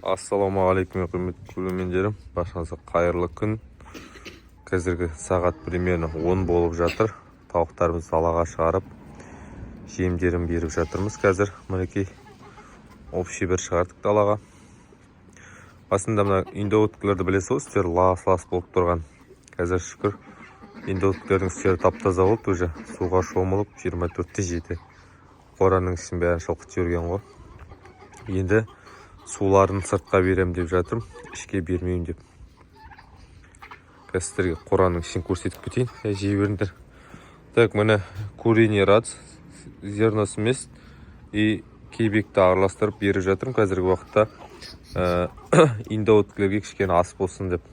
Ассалаумағалейкум құрметті көрермендерім, баршаңызға қайырлы күн. Қазіргі сағат примерно 10 болып жатыр. Тауықтарымызды далаға шығарып, жемдерін беріп жатырмыз. Қазір мінекей общий бір шығардық далаға. Басында мына индоуткілерді білесіз ғой, істері лас-лас болып тұрған. Қазір шүкір индоуткілердің істері тап-таза болып, уже суға шомылып 24-те жеті қораның ішін бәрін шылқып жіберген ғой. Енді суларын сыртқа берем деп жатырмын, ішке бермеймін деп. Қазірге қораның ішін көрсетіп кетейін, жей беріңдер. Так, міне куриный рац, зерносы емес и кейбекті араластырып беріп жатырмын. Қазіргі уақытта индоуткілерге кішкене ас болсын деп.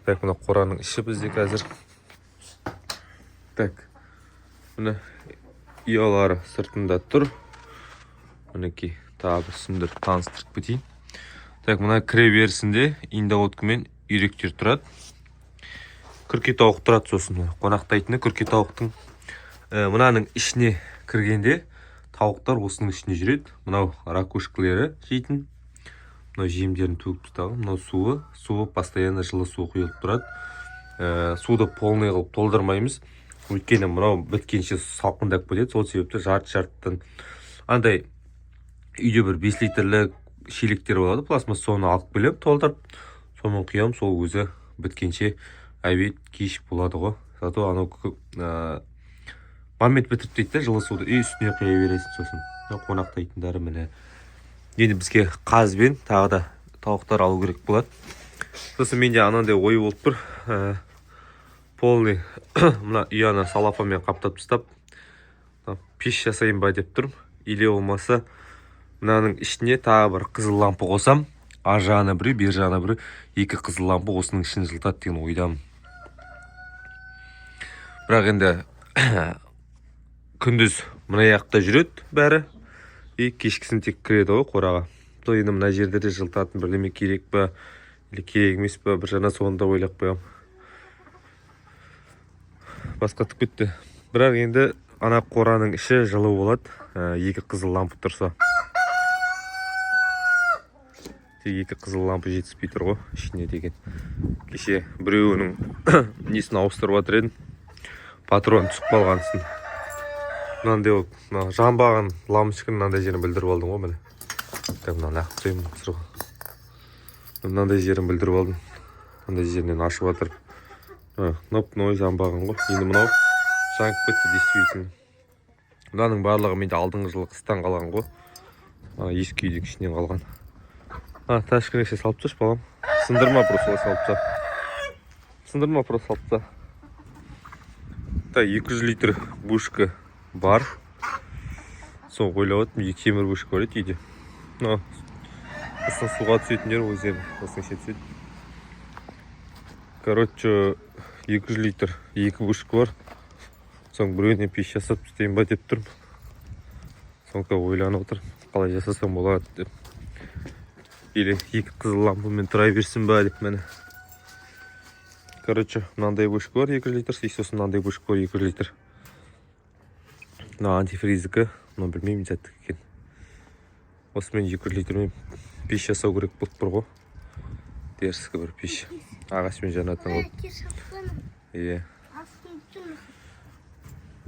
Так, міне қораның іші бізде қазір. Так, міне ұялары сыртында тұр. Мінекей тағы бір сүмдір таныстырып кетейін. Так, мына кіре берісінде индоуткі мен үйректер тұрады. Күрке тауық тұрады, сосын қонақтайтыны күрке тауықтың мынаның ішіне кіргенде тауықтар осының ішіне жүреді. Мынау ракушкілері жейтін. Мынау жемдерін төгіп тастаған. Мынау суы постоянно жылы су құйылып тұрады. Суды полный қылып толдырмаймыз. Өйткені мынау біткенше салқындап кетеді. Сол себепті жарты-жартыдан андай үйде бір 5 литрлік шелектер болады, пластмасс, соны алып келем, толтырып, сонымен құям, сол өзі біткенше әбет кеш болады ғой. Зато анау момент бітіріп дейді, жылы суды үй үстіне құя бересің, сосын қонақтайтындары міне. Енді бізге қазбен тағы да тауықтар алу керек болады. Сосын менде анандай ой болып тұр, полный мына ұяны салафанмен қаптап тастап, пеш жасайын ба деп тұрмын. Или болмаса мынаның ішіне тағы бір қызыл лампы қосам, ар жағына бірі, бер жағына бірі, екі қызыл лампы осының ішін жылтады деген ойдамын. Бірақ енді күндіз мына жақта жүреді бәрі, и кешкісін тек кіреді ғой қораға. То енді мына жерде жылтатын бірдеме керек па, или керек емес па, бір жана соңында ойлап қоямын. Басқа түк кетті. Бірақ енді ана қораның іші жылы болады, екі қызыл лампы тұрса. Тек екі қызыл лампы жетіспей тұр ғой, ішіне деген. Кеше біреуінің несін ауыстырып жатыр едім, патрон түсіп қалғансын. Мынандай ол жанбаған лампочканың мынандай жерін білдіріп алдым ғой, міне. Так, мынаны ақ тұрайын сырға. Мынандай жерін білдіріп алдым. Мынандай жерінен ашып жатыр. Кнопканы жанбаған ғой. Енді мынау жанып кетті, действительно. Мынаның барлығы менде алдыңғы жылы қыстан қалған ғой. Ескі үйдің ішінен қалған. Ташкірекше салып тұршы, балам. Сындырма просто салып тұр. Сындырма просто салып тұр. 200 литр бушка бар. Соң ойлап отырмын, екі темір бушка бар еді үйде. Осының суға түсетіндер өздері, осының ше түседі. Короче, 200 литр екі бушка бар. Соң біреуіне пеш жасап істейін ба деп тұрмын. Соңға ойланып отыр, қалай жасасам болады деп. Или екі қызыл лампымен тұра берсін ба деп мені. Короче, мынандай бушка бар 200 литр, сосын мынандай бушка бар 200 литр. Мына антифризікі, мына білмеймін зәттік екен. Осымен 200 литрмен пеш жасау керек болып тұр ғой. Дерскі бір пеш. Ағашымен жанатын ғой.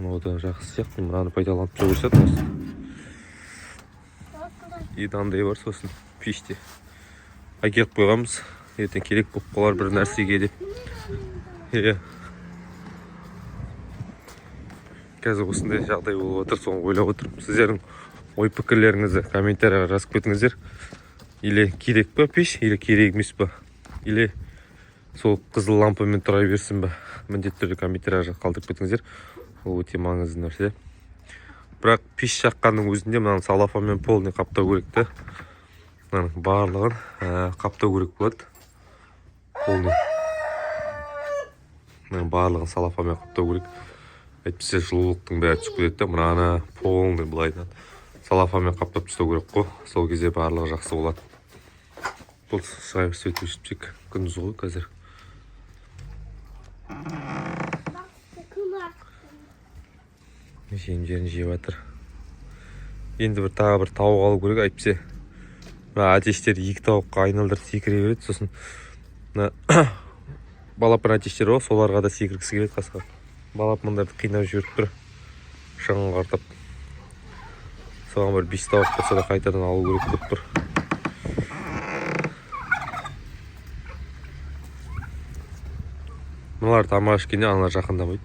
Одан жақсы сияқты, мынаны пайдаланып жүрсет осы. Едандай бар, сосын пеште әкеліп қойғанбыз. Ертең керек болып қалар бір нәрсеге деп. Қазір осындай жағдай болып отыр, соны ойлап отырмын. Сіздердің ой пікірлеріңізді комментарияға жазып кетіңіздер. Или керек па пеш, или керек емес па, или сол қызыл лампамен тұра берсін ба, міндетті түрде комментарияға қалдырып кетіңіздер. Ол өте маңызды нәрсе. Бірақ пеш жаққанның өзінде мынаны салафанмен полный қаптау керек те. Мынаның барлығын қаптау керек болады. Полный. Мынаның барлығын салафанмен қаптау керек. Әйтпесе жылулықтың бәрі түсіп кетеді де, мынаны полный былайдан салафанмен қаптап тастау керек қой. Сол кезде барлығы жақсы болады. Бұл шығайып сөйтіп жүрсек, күндіз ғой қазір. Жем-жерін жеп жатыр. Енді тағы бір тауық алу керек, әйтпесе мына әтештер 2 тауыққа айналдырып секіре береді. Сосын мына балапан әтештер бар, соларға да секіргісі келеді қасқа. Балапандарды қинап жіберіп тұр. Шығын қартап. Соған бір 5 тауық болса да қайтадан алу керек деп тұр. Мыналар тамақ ішкенде аналар жақындамайды.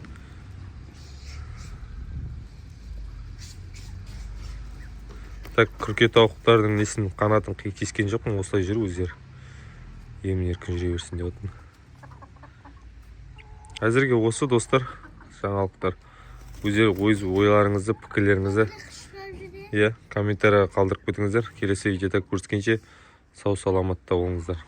Так, күрке тауықтардың несін қанатын кескен жоқпын, осылай жүр өздері. Емін-еркін жүре берсін деп отырмын. Әзірге осы достар, жаңалықтар. Өздері ойларыңызды, пікірлеріңізді комментарияға қалдырып кетіңіздер. Келесі видеода көріскенше сау саламатта болыңыздар.